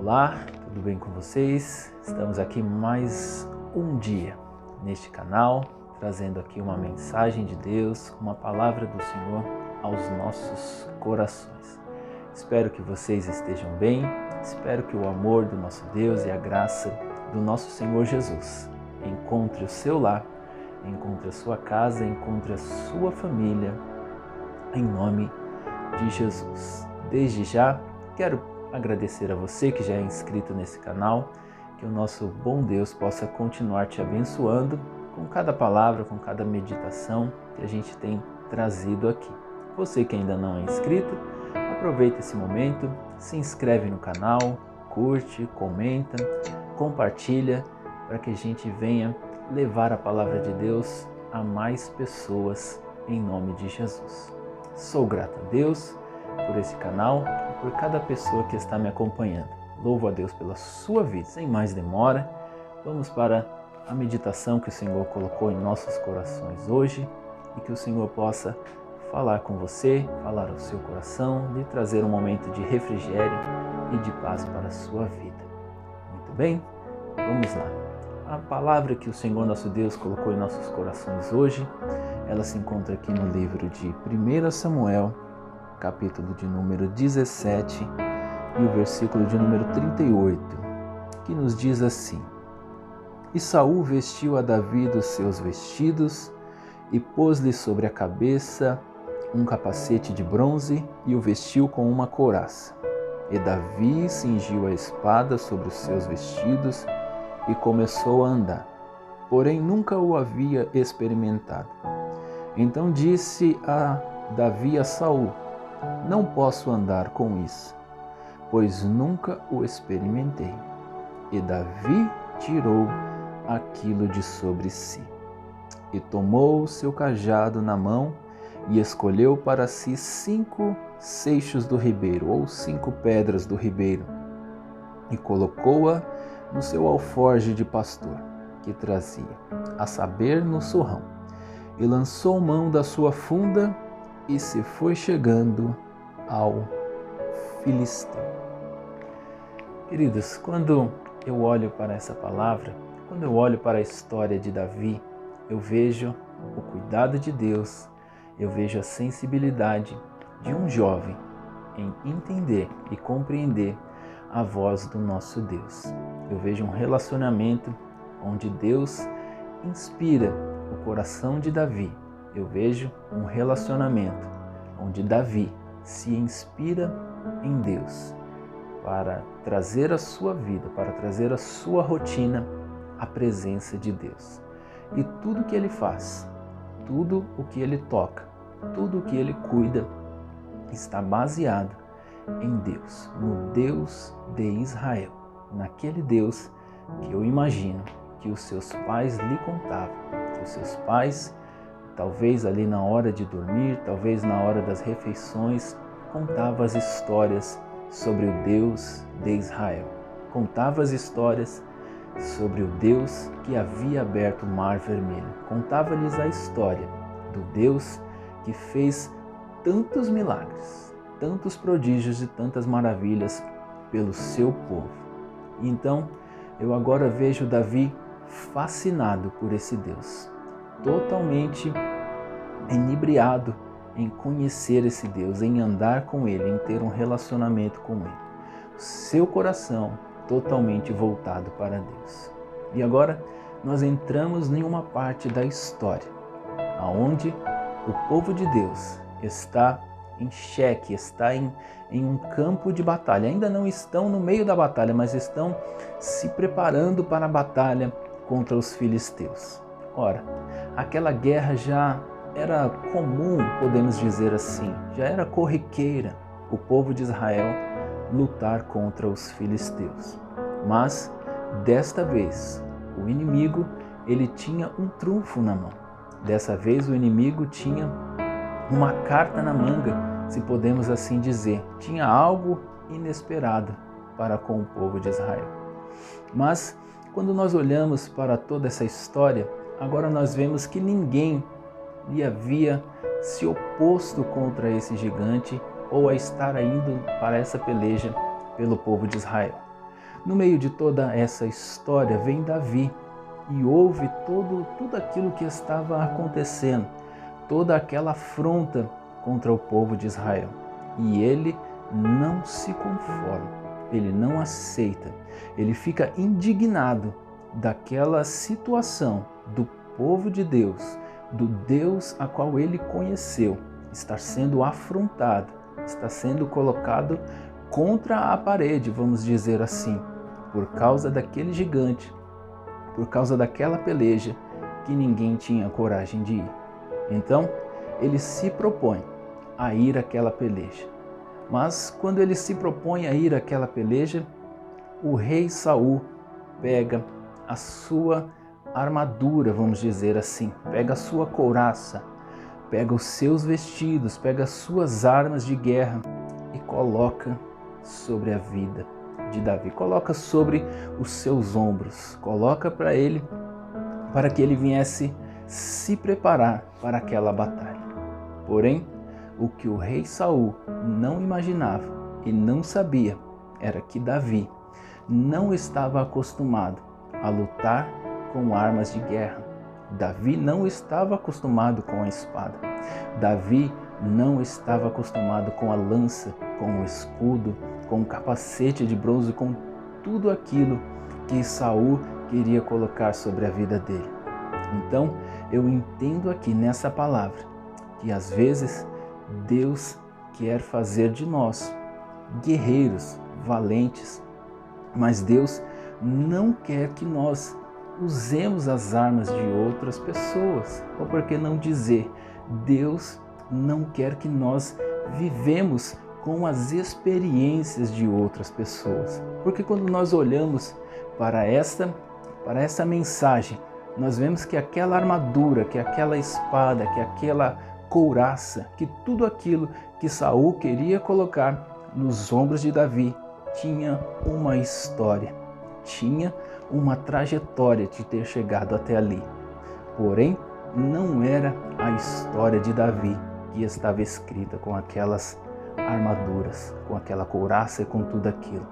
Olá, tudo bem com vocês? Estamos aqui mais um dia neste canal, trazendo aqui uma mensagem de Deus, uma palavra do Senhor aos nossos corações. Espero que vocês estejam bem, espero que o amor do nosso Deus e a graça do nosso Senhor Jesus encontre o seu lar, encontre a sua casa, encontre a sua família, em nome de Jesus. Desde já, quero agradecer a você que já é inscrito nesse canal, que o nosso bom Deus possa continuar te abençoando com cada palavra, com cada meditação que a gente tem trazido aqui. Você que ainda não é inscrito, aproveita esse momento, se inscreve no canal, curte, comenta, compartilha, para que a gente venha levar a palavra de Deus a mais pessoas em nome de Jesus. Sou grato a Deus por esse canal e por cada pessoa que está me acompanhando. Louvo a Deus pela sua vida. Sem mais demora, vamos para a meditação que o Senhor colocou em nossos corações hoje e que o Senhor possa falar com você, falar ao seu coração, lhe trazer um momento de refrigério e de paz para a sua vida. Muito bem? Vamos lá. A palavra que o Senhor nosso Deus colocou em nossos corações hoje, ela se encontra aqui no livro de 1 Samuel, capítulo de número 17 e o versículo de número 38, que nos diz assim: E Saul vestiu a Davi dos seus vestidos e pôs-lhe sobre a cabeça um capacete de bronze e o vestiu com uma couraça. E Davi cingiu a espada sobre os seus vestidos e começou a andar, porém nunca o havia experimentado. Então disse a Davi a Saul: Não posso andar com isso, pois nunca o experimentei. E Davi tirou aquilo de sobre si, e tomou o seu cajado na mão, e escolheu para si 5 seixos do ribeiro, ou 5 pedras do ribeiro, e colocou-a no seu alforje de pastor, que trazia, a saber, no surrão, e lançou mão da sua funda, e se foi chegando ao Filisteu. Queridos, quando eu olho para essa palavra, quando eu olho para a história de Davi, eu vejo o cuidado de Deus, eu vejo a sensibilidade de um jovem em entender e compreender a voz do nosso Deus. Eu vejo um relacionamento onde Deus inspira o coração de Davi. Eu vejo um relacionamento onde Davi se inspira em Deus para trazer a sua vida, para trazer a sua rotina à presença de Deus. E tudo que ele faz, tudo o que ele toca, tudo o que ele cuida está baseado em Deus, no Deus de Israel, naquele Deus que eu imagino que os seus pais lhe contavam, que os seus pais, talvez ali na hora de dormir, talvez na hora das refeições, contavam as histórias sobre o Deus de Israel, contavam as histórias sobre o Deus que havia aberto o Mar Vermelho, contava-lhes a história do Deus que fez tantos milagres, tantos prodígios e tantas maravilhas pelo seu povo. Então, eu agora vejo Davi fascinado por esse Deus, totalmente inebriado em conhecer esse Deus, em andar com Ele, em ter um relacionamento com Ele. Seu coração totalmente voltado para Deus. E agora nós entramos em uma parte da história, onde o povo de Deus está em xeque, está em um campo de batalha. Ainda não estão no meio da batalha, mas estão se preparando para a batalha contra os filisteus. Ora, aquela guerra já era comum, podemos dizer assim, já era corriqueira o povo de Israel lutar contra os filisteus. Mas, desta vez, o inimigo ele tinha um trunfo na mão. Dessa vez o inimigo tinha uma carta na manga, se podemos assim dizer. Tinha algo inesperado para com o povo de Israel. Mas, quando nós olhamos para toda essa história, agora nós vemos que ninguém lhe havia se oposto contra esse gigante ou a estar indo para essa peleja pelo povo de Israel. No meio de toda essa história vem Davi e ouve tudo aquilo que estava acontecendo, toda aquela afronta contra o povo de Israel. E ele não se conforma, ele não aceita, ele fica indignado daquela situação do povo de Deus, do Deus a qual ele conheceu, estar sendo afrontado, está sendo colocado contra a parede, vamos dizer assim, por causa daquele gigante, por causa daquela peleja que ninguém tinha coragem de ir. Então, ele se propõe a ir àquela peleja. Mas quando ele se propõe a ir àquela peleja, o rei Saul pega a sua armadura, vamos dizer assim, pega a sua couraça, pega os seus vestidos, pega as suas armas de guerra e coloca sobre a vida de Davi, coloca sobre os seus ombros, coloca para ele, para que ele viesse se preparar para aquela batalha. Porém, o que o rei Saul não imaginava e não sabia era que Davi não estava acostumado a lutar com armas de guerra. Davi não estava acostumado com a espada. Davi não estava acostumado com a lança, com o escudo, com o capacete de bronze, com tudo aquilo que Saul queria colocar sobre a vida dele. Então, eu entendo aqui nessa palavra que às vezes Deus quer fazer de nós guerreiros, valentes, mas Deus não quer que nós usemos as armas de outras pessoas. Ou por que não dizer, Deus não quer que nós vivemos com as experiências de outras pessoas. Porque quando nós olhamos para essa mensagem, nós vemos que aquela armadura, que aquela espada, que aquela couraça, que tudo aquilo que Saul queria colocar nos ombros de Davi tinha uma história, tinha uma trajetória de ter chegado até ali. Porém, não era a história de Davi que estava escrita com aquelas armaduras, com aquela couraça e com tudo aquilo.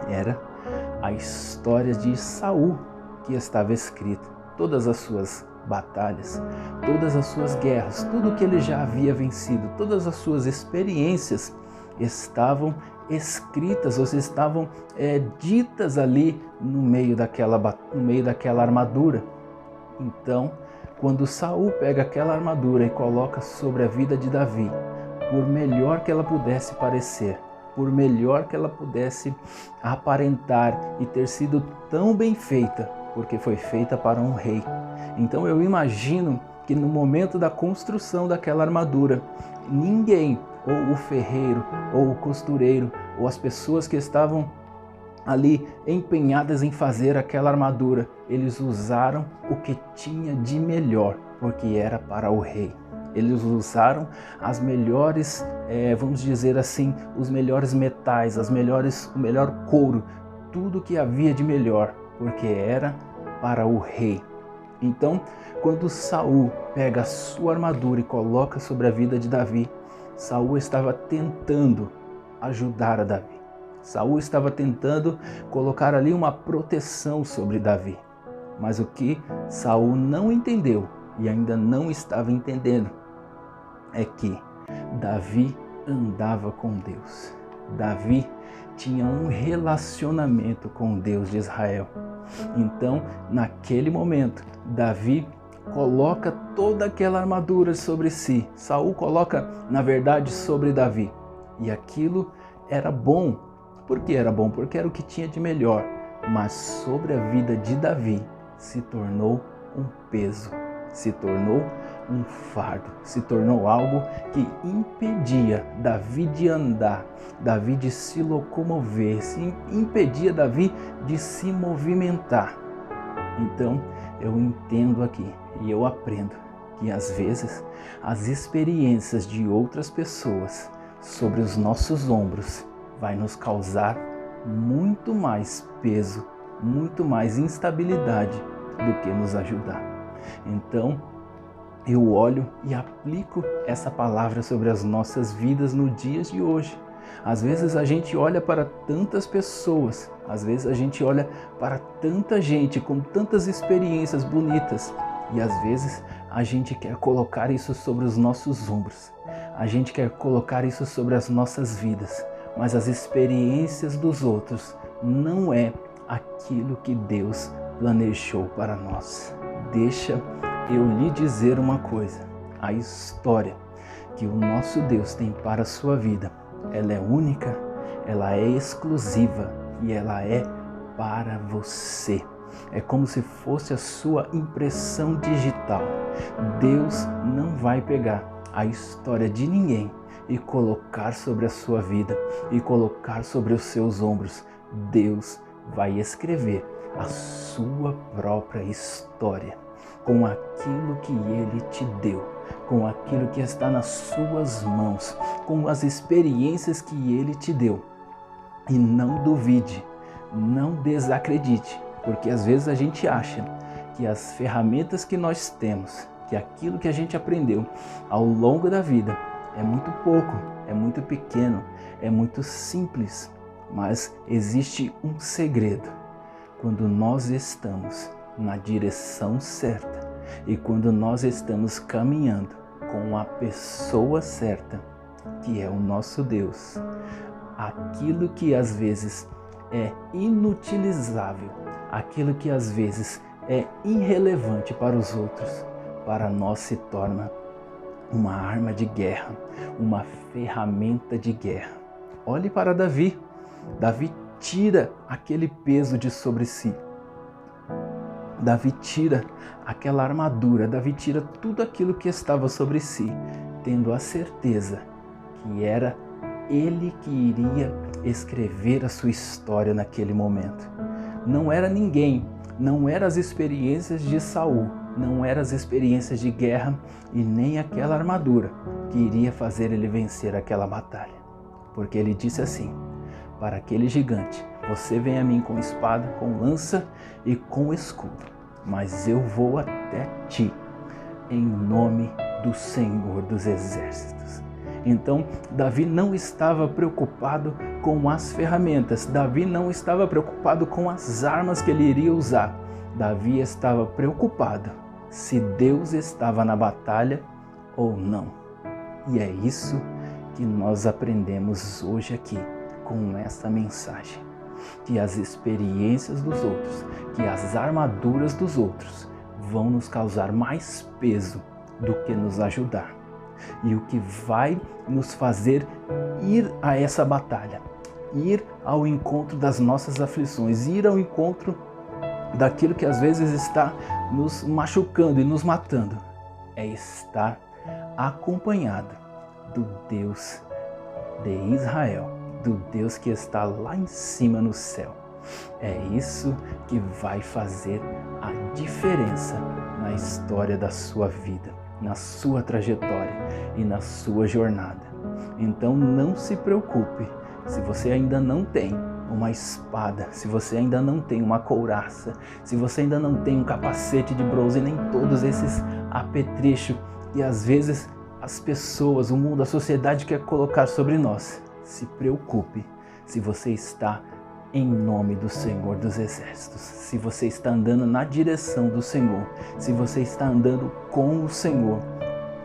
Era a história de Saul que estava escrita, todas as suas batalhas, todas as suas guerras, tudo que ele já havia vencido, todas as suas experiências estavam escritas ou estavam ditas ali no meio daquela armadura. Então, quando Saul pega aquela armadura e coloca sobre a vida de Davi, por melhor que ela pudesse parecer, por melhor que ela pudesse aparentar e ter sido tão bem feita, porque foi feita para um rei. Então eu imagino que no momento da construção daquela armadura, ninguém, ou o ferreiro, ou o costureiro, ou as pessoas que estavam ali empenhadas em fazer aquela armadura, eles usaram o que tinha de melhor, porque era para o rei. Eles usaram as melhores, vamos dizer assim, os melhores metais, o melhor couro, tudo que havia de melhor, porque era para o rei. Então, quando Saul pega a sua armadura e coloca sobre a vida de Davi, Saul estava tentando ajudar a Davi. Saul estava tentando colocar ali uma proteção sobre Davi. Mas o que Saul não entendeu e ainda não estava entendendo é que Davi andava com Deus. Davi tinha um relacionamento com Deus de Israel. Então, naquele momento, Davi coloca toda aquela armadura sobre si. Saul coloca, na verdade, sobre Davi. E aquilo era bom. Por que era bom? Porque era o que tinha de melhor. Mas sobre a vida de Davi se tornou um peso, se tornou um fardo, se tornou algo que impedia Davi de andar, Davi de se locomover, impedia Davi de se movimentar. Então eu entendo aqui e eu aprendo que às vezes as experiências de outras pessoas sobre os nossos ombros vai nos causar muito mais peso, muito mais instabilidade do que nos ajudar. Então, eu olho e aplico essa palavra sobre as nossas vidas no dia de hoje, Às vezes a gente olha para tantas pessoas, às vezes a gente olha para tanta gente com tantas experiências bonitas e às vezes a gente quer colocar isso sobre os nossos ombros. A gente quer colocar isso sobre as nossas vidas, mas as experiências dos outros não é aquilo que Deus planejou para nós. Deixa eu lhe dizer uma coisa, a história que o nosso Deus tem para a sua vida, ela é única, ela é exclusiva e ela é para você. É como se fosse a sua impressão digital. Deus não vai pegar a história de ninguém e colocar sobre a sua vida e colocar sobre os seus ombros. Deus vai escrever a sua própria história com aquilo que Ele te deu, com aquilo que está nas suas mãos, com as experiências que Ele te deu. E não duvide, não desacredite, porque às vezes a gente acha que as ferramentas que nós temos, que aquilo que a gente aprendeu ao longo da vida é muito pouco, é muito pequeno, é muito simples, mas existe um segredo. Quando nós estamos na direção certa e quando nós estamos caminhando com a pessoa certa, que é o nosso Deus, aquilo que às vezes é inutilizável, aquilo que às vezes é irrelevante para os outros, para nós se torna uma arma de guerra, uma ferramenta de guerra. Olhe para Davi. Davi tira aquele peso de sobre si. Davi tira aquela armadura, Davi tira tudo aquilo que estava sobre si, tendo a certeza que era ele que iria escrever a sua história naquele momento. Não era ninguém, não eram as experiências de Saul, não eram as experiências de guerra e nem aquela armadura que iria fazer ele vencer aquela batalha. Porque ele disse assim: para aquele gigante, você vem a mim com espada, com lança e com escudo, mas eu vou até ti, em nome do Senhor dos Exércitos. Então, Davi não estava preocupado com as ferramentas, Davi não estava preocupado com as armas que ele iria usar. Davi estava preocupado se Deus estava na batalha ou não. E é isso que nós aprendemos hoje aqui com essa mensagem. Que as experiências dos outros, que as armaduras dos outros vão nos causar mais peso do que nos ajudar. E o que vai nos fazer ir a essa batalha, ir ao encontro das nossas aflições, ir ao encontro daquilo que às vezes está nos machucando e nos matando, é estar acompanhado do Deus de Israel, do Deus que está lá em cima no céu. É isso que vai fazer a diferença na história da sua vida, na sua trajetória e na sua jornada. Então não se preocupe se você ainda não tem uma espada, se você ainda não tem uma couraça, se você ainda não tem um capacete de bronze, nem todos esses apetrechos que às vezes as pessoas, o mundo, a sociedade quer colocar sobre nós. Se preocupe se você está em nome do Senhor dos Exércitos, se você está andando na direção do Senhor, se você está andando com o Senhor,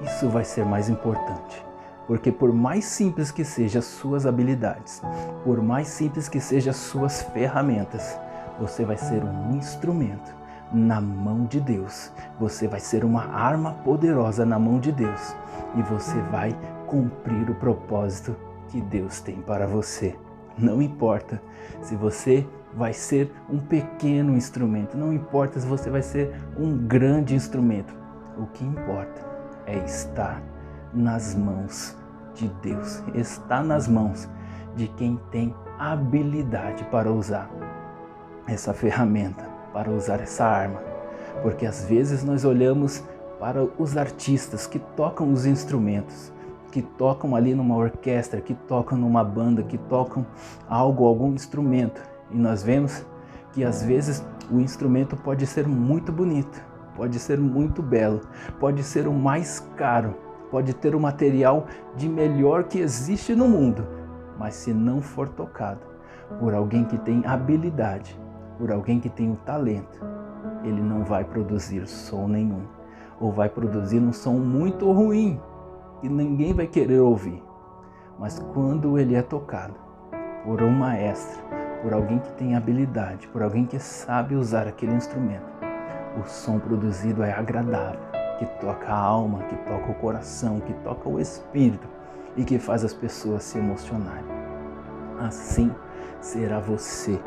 isso vai ser mais importante. Porque por mais simples que sejam as suas habilidades, por mais simples que sejam as suas ferramentas, você vai ser um instrumento na mão de Deus. Você vai ser uma arma poderosa na mão de Deus. E você vai cumprir o propósito que Deus tem para você. Não importa se você vai ser um pequeno instrumento, não importa se você vai ser um grande instrumento. O que importa é estar nas mãos de Deus, estar nas mãos de quem tem habilidade para usar essa ferramenta, para usar essa arma. Porque às vezes nós olhamos para os artistas que tocam os instrumentos, que tocam ali numa orquestra, que tocam numa banda, que tocam algum instrumento, e nós vemos que às vezes o instrumento pode ser muito bonito, pode ser muito belo, pode ser o mais caro, pode ter o material de melhor que existe no mundo, mas se não for tocado por alguém que tem habilidade, por alguém que tem o talento, ele não vai produzir som nenhum, ou vai produzir um som muito ruim, que ninguém vai querer ouvir. Mas quando ele é tocado por um maestro, por alguém que tem habilidade, por alguém que sabe usar aquele instrumento, o som produzido é agradável, que toca a alma, que toca o coração, que toca o espírito e que faz as pessoas se emocionarem. Assim será você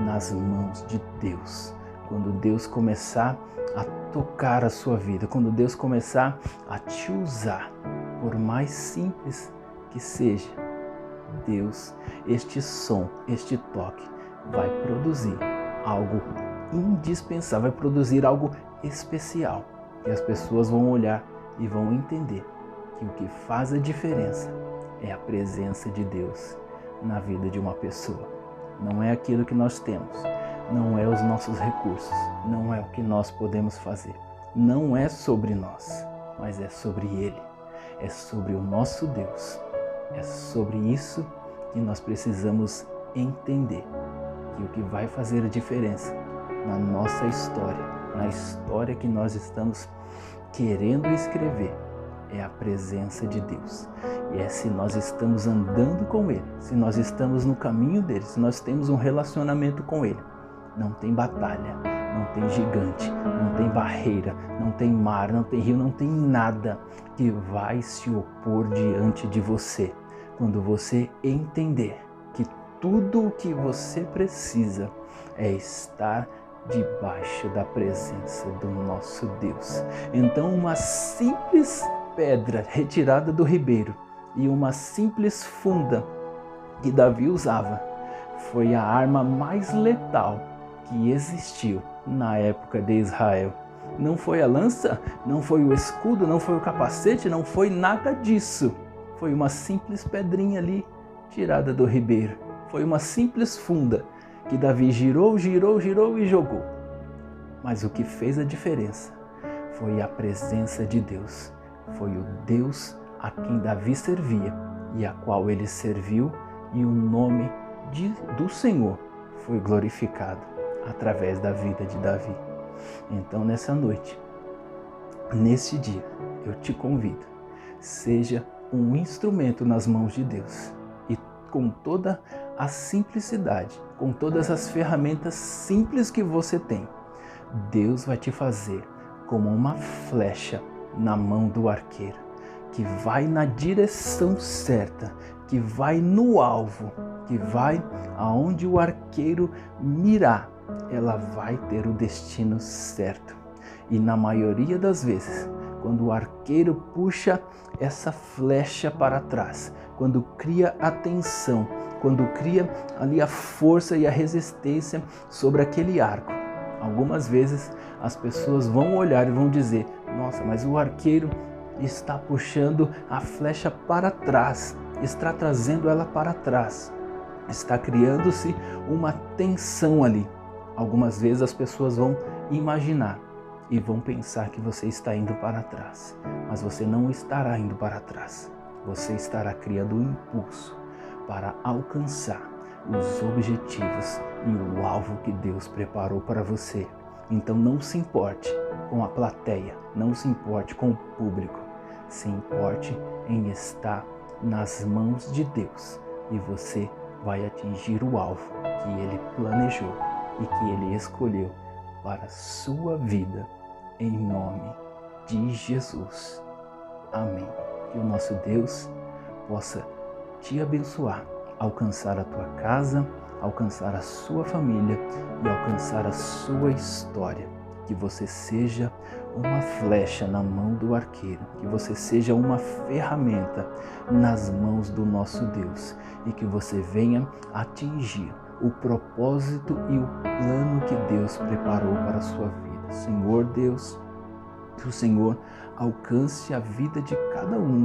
nas mãos de Deus. Quando Deus começar a tocar a sua vida, quando Deus começar a te usar, por mais simples que seja, Deus, este som, este toque, vai produzir algo indispensável, vai produzir algo especial. E as pessoas vão olhar e vão entender que o que faz a diferença é a presença de Deus na vida de uma pessoa. Não é aquilo que nós temos, não é os nossos recursos, não é o que nós podemos fazer. Não é sobre nós, mas é sobre Ele, é sobre o nosso Deus. É sobre isso que nós precisamos entender, que o que vai fazer a diferença na nossa história, na história que nós estamos querendo escrever, é a presença de Deus. E é se nós estamos andando com Ele, se nós estamos no caminho dEle, se nós temos um relacionamento com Ele. Não tem batalha, não tem gigante, não tem barreira, não tem mar, não tem rio, não tem nada que vai se opor diante de você. Quando você entender que tudo o que você precisa é estar debaixo da presença do nosso Deus. Então, uma simples pedra retirada do ribeiro e uma simples funda que Davi usava foi a arma mais letal que existiu na época de Israel. Não foi a lança, não foi o escudo, não foi o capacete, não foi nada disso. Foi uma simples pedrinha ali tirada do ribeiro. Foi uma simples funda que Davi girou e jogou. Mas o que fez a diferença foi a presença de Deus. Foi o Deus a quem Davi servia e a qual ele serviu, e o nome do Senhor foi glorificado através da vida de Davi. Então, nessa noite, nesse dia, eu te convido, seja um instrumento nas mãos de Deus, e com toda a simplicidade, com todas as ferramentas simples que você tem, Deus vai te fazer como uma flecha na mão do arqueiro, que vai na direção certa, que vai no alvo, que vai aonde o arqueiro mirar, ela vai ter o destino certo. E na maioria das vezes, quando o arqueiro puxa essa flecha para trás, quando cria a tensão, quando cria ali a força e a resistência sobre aquele arco, algumas vezes as pessoas vão olhar e vão dizer: nossa, mas o arqueiro está puxando a flecha para trás, está trazendo ela para trás, está criando-se uma tensão ali. Algumas vezes as pessoas vão imaginar e vão pensar que você está indo para trás, mas você não estará indo para trás. Você estará criando um impulso para alcançar os objetivos e o alvo que Deus preparou para você. Então não se importe com a plateia, não se importe com o público, se importe em estar nas mãos de Deus, e você vai atingir o alvo que Ele planejou e que Ele escolheu para a sua vida, em nome de Jesus. Amém. Que o nosso Deus possa te abençoar, alcançar a tua casa, alcançar a sua família e alcançar a sua história. Que você seja uma flecha na mão do arqueiro, que você seja uma ferramenta nas mãos do nosso Deus, e que você venha atingir o propósito e o plano que Deus preparou para a sua vida. Senhor Deus, que o Senhor alcance a vida de cada um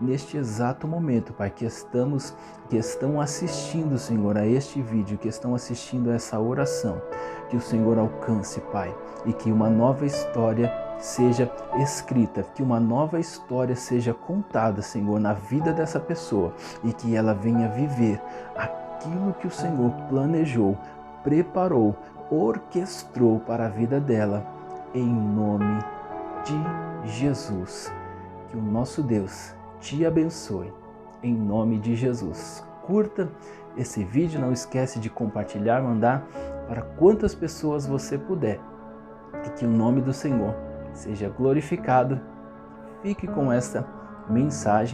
neste exato momento, Pai, que estão assistindo, Senhor, a este vídeo, que estão assistindo a essa oração. Que o Senhor alcance, Pai, e que uma nova história seja escrita, que uma nova história seja contada, Senhor, na vida dessa pessoa e que ela venha viver aquilo que o Senhor planejou, preparou, orquestrou para a vida dela, em nome de Jesus. Que o nosso Deus te abençoe, em nome de Jesus. Curta esse vídeo, não esquece de compartilhar, mandar para quantas pessoas você puder, e que o nome do Senhor seja glorificado. Fique com esta mensagem.